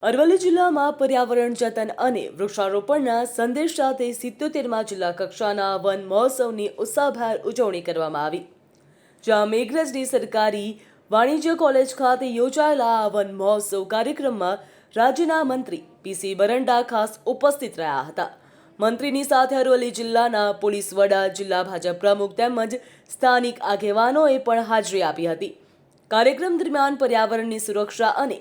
અરવલ્લી જિલ્લામાં પર્યાવરણ જતન અને વૃક્ષારોપણના સંદેશ સાથે 77મા જિલ્લા કક્ષાના વન મહોત્સવની ઉત્સાહભેર ઉજવણી કરવામાં આવી, જ્યાં મેઘરજની સરકારી વાણિજ્ય કોલેજ ખાતે યોજાયેલા આ વન મહોત્સવ કાર્યક્રમમાં રાજ્યના મંત્રી પીસી બરંડા ખાસ ઉપસ્થિત રહ્યા હતા. મંત્રીની સાથે અરવલ્લી જિલ્લાના પોલીસ વડા, જિલ્લા ભાજપ પ્રમુખ તેમજ સ્થાનિક આગેવાનોએ પણ હાજરી આપી હતી. કાર્યક્રમ દરમિયાન પર્યાવરણની સુરક્ષા અને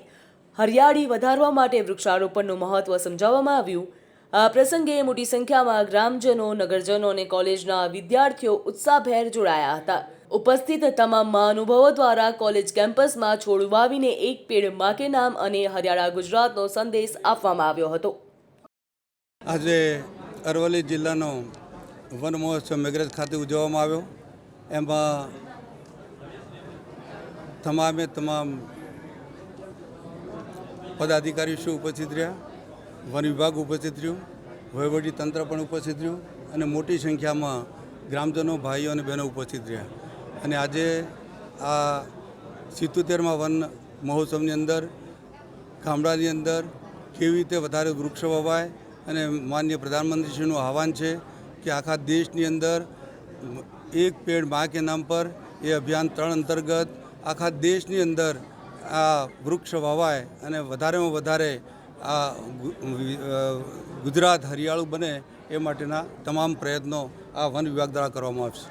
હરિયાળી વધારવા માટે વૃક્ષારોપણનું મહત્વ સમજાવવામાં આવ્યું. આ પ્રસંગે મોટી સંખ્યામાં ગ્રામજનો, નગરજનો અને કોલેજના વિદ્યાર્થીઓ ઉત્સાહભેર જોડાયા હતા. ઉપસ્થિત તમામ મહાનુભાવો દ્વારા કોલેજ કેમ્પસમાં છોડ વાવીને એક પેડ માં કે નામ અને હરિયાળા ગુજરાતનો સંદેશ આપવામાં આવ્યો હતો. આજે અરવલ્લી જિલ્લાનો વન મહોત્સવ મેઘરજ ખાતે ઉજવવામાં આવ્યો. એમાં તમામ પદાધિકારીઓ ઉપસ્થિત રહ્યા, વન વિભાગ ઉપસ્થિત રહ્યું, વહીવટી તંત્ર પણ ઉપસ્થિત રહ્યું અને મોટી સંખ્યામાં ગ્રામજનો, ભાઈઓ અને બહેનો ઉપસ્થિત રહ્યા. અને આજે આ 77મા વન મહોત્સવની અંદર ગામડાની અંદર કેવી રીતે વધારે વૃક્ષો વવાય અને માનનીય પ્રધાનમંત્રીશ્રીનું આહવાન છે કે આખા દેશની અંદર એક પેડ માં કે નામ પર એ અભિયાન 3 અંતર્ગત આખા દેશની અંદર આ વૃક્ષ વવાય અને વધારેમાં વધારે આ ગુજરાત હરિયાળું બને એ માટેના તમામ પ્રયત્નો આ વન વિભાગ દ્વારા કરવામાં આવશે.